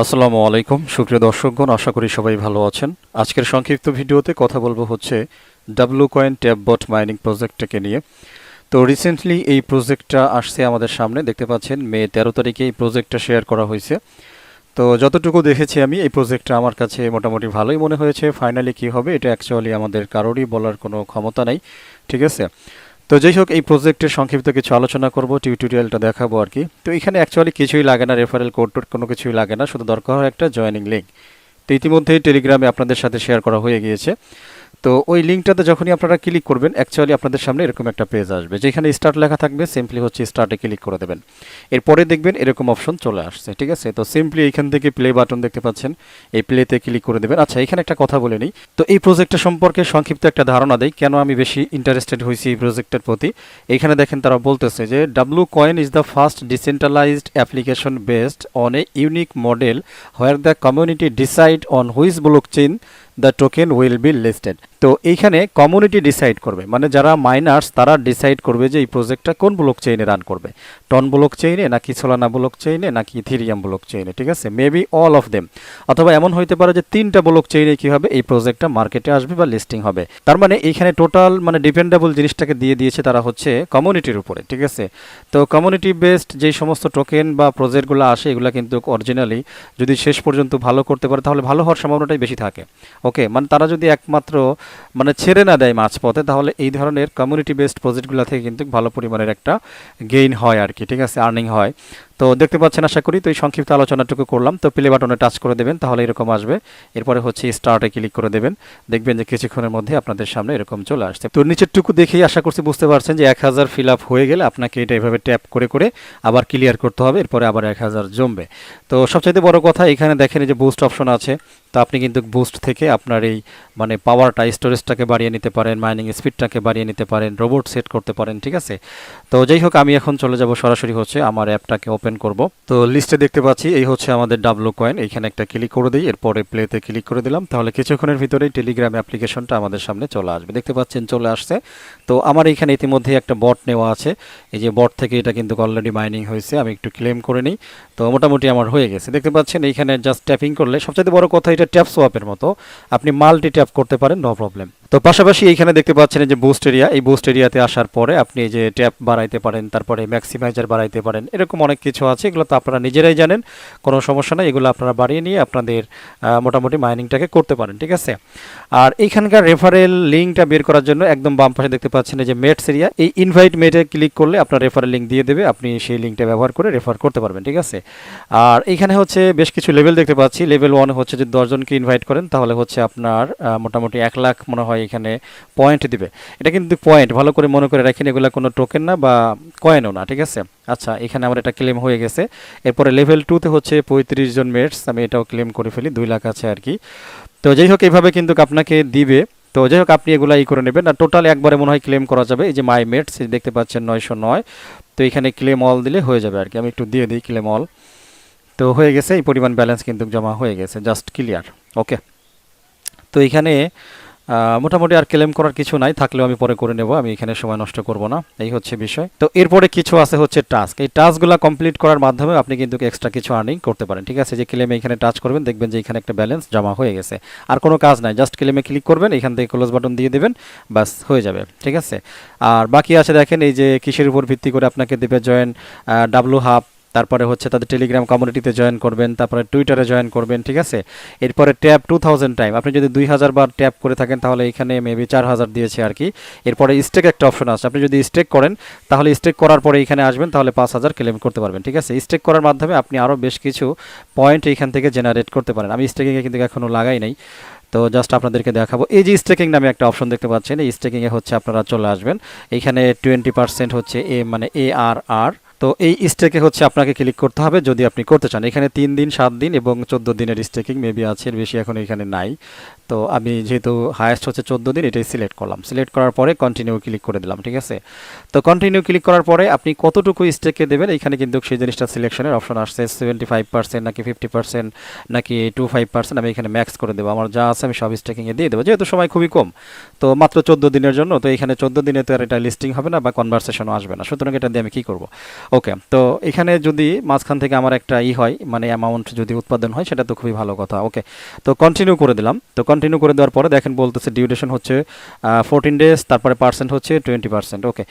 আসসালামু আলাইকুম সুপ্রিয় দর্শকগণ, আশা করি সবাই ভালো আছেন। আজকের সংক্ষিপ্ত ভিডিওতে কথা বলবো হচ্ছে W coin tap bot mining প্রজেক্টটাকে নিয়ে। তো রিসেন্টলি এই প্রজেক্টটা আসছে আমাদের সামনে, দেখতে পাচ্ছেন মে 13 তারিখে এই প্রজেক্টটা শেয়ার করা হয়েছে। তো যতটুকু দেখেছি আমি এই প্রজেক্টটা আমার কাছে মোটামুটি ভালোই মনে হয়েছে। ফাইনালি কি হবে এটা অ্যাকচুয়ালি আমাদের কারোরই বলার কোনো ক্ষমতা নাই, ঠিক আছে। তো যাই হোক, এই প্রজেক্টের সংক্ষিপ্ত কিছু আলোচনা করব, টিউটোরিয়ালটা দেখাবো আর কি। তো এখানে অ্যাকচুয়ালি কিছুই লাগে না, রেফারেল কোড টোড কোনো কিছুই লাগে না, শুধু দরকার হয় একটা জয়েনিং লিঙ্ক। তো ইতিমধ্যেই টেলিগ্রামে আপনাদের সাথে শেয়ার করা হয়ে গিয়েছে। তো ওই লিঙ্কটাতে যখনই আপনারা ক্লিক করবেন অ্যাকচুয়ালি আপনাদের সামনে এরকম একটা পেজ আসবে, যেখানে স্টার্ট লেখা থাকবে। সিম্পলি হচ্ছে স্টার্টে ক্লিক করে দেবেন। এরপরে দেখবেন এরকম অপশন চলে আসছে, ঠিক আছে। তো সিম্পলি এখান থেকে প্লে বাটন দেখতে পাচ্ছেন, এই প্লেতে ক্লিক করে দেবেন। আচ্ছা, এখানে একটা কথা বলে নিই। তো এই প্রজেক্টটা সম্পর্কে সংক্ষিপ্ত একটা ধারণা দেই, কেন আমি বেশি ইন্টারেস্টেড হয়েছি এই প্রজেক্টের প্রতি। এখানে দেখেন তারা বলতেছে যে W coin is the first decentralised application based on a unique model where the community decide on which block chain the token will be listed. তো এইখানে কমিউনিটি ডিসাইড করবে, মানে যারা মাইনার্স তারা ডিসাইড করবে যে এই প্রজেক্টটা কোন ব্লক চেইনে রান করবে, টন ব্লক চেইনে নাকি সোলানা ব্লক চেইনে নাকি ইথেরিয়াম ব্লক চেইনে, ঠিক আছে। মেবি অল অফ দেম, অথবা এমন হইতে পারে যে 3টা ব্লক চেইনে কি হবে, এই প্রজেক্টটা মার্কেটে আসবে বা লিস্টিং হবে। তার মানে এইখানে টোটাল মানে ডিপেন্ডেবল জিনিসটাকে দিয়ে দিয়েছে তারা হচ্ছে কমিউনিটির উপরে, ঠিক আছে। তো কমিউনিটি বেসড যেই সমস্ত টোকেন বা প্রজেক্টগুলো আসে এগুলো কিন্তু অরিজিনালি যদি শেষ পর্যন্ত ভালো করতে পারে তাহলে ভালো হওয়ার সম্ভাবনাটাই বেশি থাকে। ওকে, মানে তারা যদি একমাত্র মানে ছেড়ে না দেয় মাঝপথে, তাহলে এই ধরনের কমিউনিটি বেসড প্রজেক্টগুলো থেকে কিন্তু ভালো পরিমাণের একটা গেইন হয় আর কি, ঠিক আছে, আর্নিং হয়। তো দেখতে পাচ্ছেন আশা করি। তো এই সংক্ষিপ্ত আলোচনাটুকু করলাম। তো প্লে বাটনে টাচ করে দেবেন, তাহলে এরকম আসবে। এরপরে হচ্ছে স্টার্টে ক্লিক করে দেবেন, দেখবেন যে কিছুক্ষণের মধ্যে আপনাদের সামনে এরকম চলে আসছে। তো নিচেরটুকু দেখেই আশা করছি বুঝতে পারছেন যে 1000 ফিল আপ হয়ে গেলে আপনাকে এটা এভাবে ট্যাপ করে করে আবার ক্লিয়ার করতে হবে, এরপরে আবার 1000 জমবে। তো সবচাইতে বড় কথা এখানে দেখেন যে বুস্ট অপশন আছে। তো আপনি কিন্তু বুস্ট থেকে আপনার এই মানে পাওয়ারটা স্টোরেজটাকে বাড়িয়ে নিতে পারেন, মাইনিং স্পিডটাকে বাড়িয়ে নিতে পারেন, রোবট সেট করতে পারেন, ঠিক আছে। তো যাই হোক, আমি এখন চলে যাব সরাসরি হচ্ছে আমার অ্যাপটাকে ওপেন করব। তো লিস্টে দেখতে পাচ্ছি এই হচ্ছে আমাদের ডাব্লু কয়েন, এইখানে একটা ক্লিক করে দিই, এরপরে প্লেতে ক্লিক করে দিলাম, তাহলে কিছুক্ষণের ভিতরেই টেলিগ্রাম অ্যাপ্লিকেশনটা আমাদের সামনে চলে আসবে। দেখতে পাচ্ছেন চলে আসছে। তো আমার এখানে ইতিমধ্যে একটা বট নেওয়া আছে, এই যে বট থেকে এটা কিন্তু অলরেডি মাইনিং হয়েছে। আমি একটু ক্লেম করে নিই। তো মোটামুটি আমার হয়ে গেছে, দেখতে পাচ্ছেন এইখানে জাস্ট ট্যাপিং করলে, সবচেয়ে বড় কথা এটা ট্যাপ সোয়াপের মতো, আপনি মাল্টি ট্যাপ করতে পারেন, নো প্রবলেম। তো পাশাপাশি এইখানে দেখতে পাচ্ছেন যে বুস্ট এরিয়া, এই বুস্ট এরিয়াতে আসার পরে আপনি যে ট্যাপ বাড়াইতে পারেন, তারপরে ম্যাক্সিমাইজার বাড়াইতে পারেন, এরকম অনেক কিছু আছে। এগুলো তো আপনারা নিজেরাই জানেন, কোনো সমস্যা নেই, এগুলো আপনারা বাড়িয়ে নিয়ে আপনাদের মোটামুটি মাইনিংটাকে করতে পারেন, ঠিক আছে। আর এইখানকার রেফারেল লিঙ্কটা বের করার জন্য একদম বাম পাশে দেখতে পাচ্ছেন যে মেটস এরিয়া, এই ইনভাইট মেটে ক্লিক করলে আপনার রেফারেল লিঙ্ক দিয়ে দেবে, আপনি সেই লিঙ্কটা ব্যবহার করে রেফার করতে পারবেন, ঠিক আছে। আর এইখানে হচ্ছে বেশ কিছু লেভেল দেখতে পাচ্ছি। লেভেল 1 হচ্ছে যদি 10 জনকে ইনভাইট করেন তাহলে হচ্ছে আপনার মোটামুটি 1 লাখ মনে হয় এখানে পয়েন্ট দিবে। এটা কিন্তু পয়েন্ট, ভালো করে মনে করে রাখেন, এগুলো কোনো টোকেন না বা কয়েনও না, ঠিক আছে। আচ্ছা, এখানে আমার এটা ক্লেম হয়ে গেছে। এরপরে লেভেল 2তে হচ্ছে 35 জন মেটস, আমি এটাও ক্লেম করে ফেলি, 2 লাখ আছে আর কি। তো যাই হোক, এইভাবে কিন্তু আপনাকে দিবে। তো যাই হোক, আপনি এগুলাই করে নেবেন। আর টোটাল একবারে মনে হয় ক্লেম করা যাবে। এই যে মাই মেটস দেখতে পাচ্ছেন 909, তো এখানে ক্লেম অল দিলে হয়ে যাবে আর কি। আমি একটু দিয়ে দিই ক্লেম অল। তো হয়ে গেছে, এই পরিমাণ ব্যালেন্স কিন্তু জমা হয়ে গেছে, জাস্ট ক্লিয়ার। ওকে, তো এখানে মোটামুটি আর ক্লেম করার কিছু নাই, থাকলেও আমি পরে করে নেব, আমি এখানে সময় নষ্ট করব না, এই হচ্ছে বিষয়। তো এরপরে কিছু আছে হচ্ছে টাস্ক, এই টাস্কগুলো কমপ্লিট করার মাধ্যমে আপনি কিন্তু এক্সট্রা কিছু আর্নিং করতে পারেন, ঠিক আছে। যে ক্লেমে এখানে টাচ করবেন, দেখবেন যে এখানে একটা ব্যালেন্স জমা হয়ে গেছে। আর কোনো কাজ নাই, জাস্ট ক্লেমে ক্লিক করবেন, এখান থেকে ক্লোজ বাটন দিয়ে দেবেন, বাস হয়ে যাবে, ঠিক আছে। আর বাকি আছে দেখেন, এই যে কিসের উপর ভিত্তি করে আপনাকে দেবে জয়েন ডাব্লু হাব, তারপরে হচ্ছে তাদের টেলিগ্রাম কমিউনিটিতে জয়েন করবেন, তারপরে টুইটারে জয়েন করবেন, ঠিক আছে। এরপরে ট্যাপ 2000 টাইম, আপনি যদি 2000 বার ট্যাপ করে থাকেন তাহলে এখানে মেবি 4000 দিয়েছে আর কি। এরপরে স্টেক একটা অপশন আছে, আপনি যদি স্টেক করেন তাহলে স্টেক করার পরে এখানে আসবেন, তাহলে 5000 ক্লেম করতে পারবেন, ঠিক আছে। স্টেক করার মাধ্যমে আপনি আরও বেশ কিছু পয়েন্ট এখান থেকে জেনারেট করতে পারেন। আমি স্টেকিংয়ে কিন্তু এখনও লাগাই নাই, তো জাস্ট আপনাদেরকে দেখাবো। এই যে স্টেকিং নামে একটা অপশন দেখতে পাচ্ছেন, এই স্টেকিংয়ে হচ্ছে আপনারা চলে আসবেন। এইখানে 20% হচ্ছে মানে ARR। তো এই স্টেকে হচ্ছে আপনাকে ক্লিক করতে হবে যদি আপনি করতে চান। এখানে 3 দিন, 7 দিন এবং 14 দিনের স্টেকিং মেবি আছে, এর বেশি এখন এখানে নাই। তো আমি যেহেতু হায়েস্ট হচ্ছে 14 দিন, এটাই সিলেক্ট করলাম। সিলেক্ট করার পরে কন্টিনিউ ক্লিক করে দিলাম, ঠিক আছে। তো কন্টিনিউ ক্লিক করার পরে আপনি কতটুকু স্টেকে দেবেন এখানে কিন্তু সেই জিনিসটা সিলেকশনের অপশন আসছে, 75% নাকি 50% নাকি 25%। আমি এখানে ম্যাক্স করে দেবো, আমার যা আছে আমি সব স্টেকিংয়ে দিয়ে দেবো, যেহেতু সময় খুবই কম। তো মাত্র 14 দিনের জন্য, তো এখানে 14 দিনে তো আর এটা লিস্টিং হবে না বা কনভারসেশনও আসবে না, সুতরাং এটা দিয়ে আমি কী করবো। ওকে, তো এখানে যদি মাঝখান থেকে আমার একটা হয় মানে অ্যামাউন্ট যদি উৎপাদন হয় সেটা তো খুবই ভালো কথা। ওকে, তো কন্টিনিউ করে দিলাম। তো কন্টিনিউ করে দেওয়ার পরে দেখেন বলতেছে ডিউরেশন হচ্ছে 14 ডেজ, তারপরে পার্সেন্ট হচ্ছে 20%। ওকে,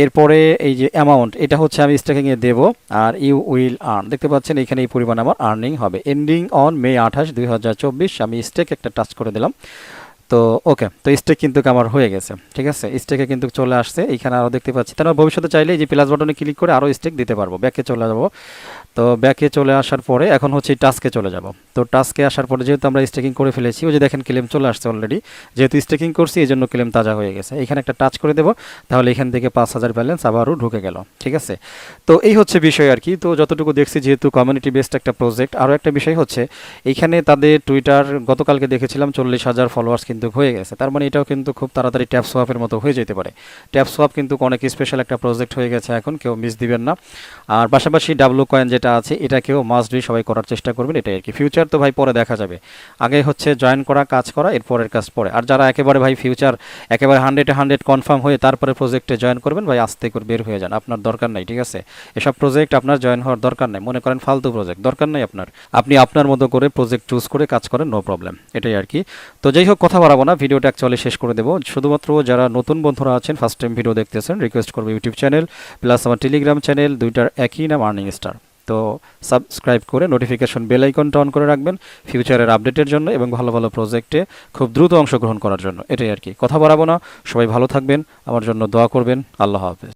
এরপরে এই যে অ্যামাউন্ট এটা হচ্ছে আমি স্টেকিংয়ে দেবো, আর ইউ উইল আর্ন দেখতে পাচ্ছেন এখানে এই পরিমাণ আমার আর্নিং হবে। এন্ডিং অন মে 28, 2024 আমি স্টেক একটা টাচ করে দিলাম। তো ওকে, তো স্টেক কিন্তু আমার হয়ে গেছে, ঠিক আছে, স্টেকে কিন্তু চলে আসছে। এখানে আরও দেখতে পাচ্ছি, তার ভবিষ্যতে চাইলে এই যে প্লাস বাটনে ক্লিক করে আরও স্টেক দিতে পারবো। ব্যাকে চলে যাব। তো ব্যাকে চলে আসার পরে এখন হচ্ছে টাস্কে চলে যাব। তো টাস্কে আসার পরে যেহেতু আমরা স্টেকিং করে ফেলেছি, ওই যে দেখেন ক্লেম চলে আসছে অলরেডি, যেহেতু স্টেকিং করছি এই জন্য ক্লেম তাজা হয়ে গেছে। এখানে একটা টাচ করে দেবো, তাহলে এখান থেকে 5,000 ব্যালেন্স আবারও ঢুকে গেল, ঠিক আছে। তো এই হচ্ছে বিষয় আর কি। তো যতটুকু দেখছি যেহেতু কমিউনিটি বেসড একটা প্রজেক্ট, আরও একটা বিষয় হচ্ছে এইখানে তাদের টুইটার গতকালকে দেখেছিলাম 40,000 ফলোয়ার্স কিন্তু হয়ে গেছে। তার মানে এটাও কিন্তু খুব তাড়াতাড়ি ট্যাপ সোয়াপের মতো হয়ে যেতে পারে। ট্যাপ সোয়াপ কিন্তু অনেক স্পেশাল একটা প্রজেক্ট হয়ে গেছে এখন, কেউ মিস দিবেন না। আর পাশাপাশি ডাব্লু কয়েন যেটা আছে এটাকেও মাস্ট বি সবাই করার চেষ্টা করবেন, এটাই আর কি। ফিউচার তো ভাই পরে দেখা যাবে, আগে হচ্ছে জয়েন করা, কাজ করা, এরপরের কাজ পরে। আর যারা একেবারে ভাই ফিউচার একেবারে 100-100 কনফার্ম হয়ে তারপরে প্রজেক্টে জয়েন করবেন, ভাই আস্তে করে বের হয়ে যান, আপনার দরকার নাই, ঠিক আছে। এসব প্রজেক্ট আপনার জয়েন হওয়ার দরকার নাই, মনে করেন ফালতু প্রজেক্ট দরকার নাই আপনার। আপনি আপনার মতো করে প্রজেক্ট চুজ করে কাজ করেন, নো প্রবলেম, এটাই আর কি। তো যাই হোক, কথা বাড়াবো না, ভিডিওটা অ্যাকচুয়ালি শেষ করে দেবো। শুধুমাত্র যারা নতুন বন্ধুরা আছেন, ফার্স্ট টাইম ভিডিও দেখতেছেন, রিকোয়েস্ট করবো ইউটিউব চ্যানেল প্লাস আমার টেলিগ্রাম চ্যানেল, দুইটার একই নাম আর্নিং স্টার। তো সাবস্ক্রাইব করে নোটিফিকেশন বেল আইকনটা অন করে রাখবেন ফিউচারের আপডেটের জন্য এবং ভালো ভালো প্রজেক্টে খুব দ্রুত অংশগ্রহণ করার জন্য, এটাই আর কি। কথা বাড়াবো না, সবাই ভালো থাকবেন, আমার জন্য দোয়া করবেন। আল্লাহ হাফেজ।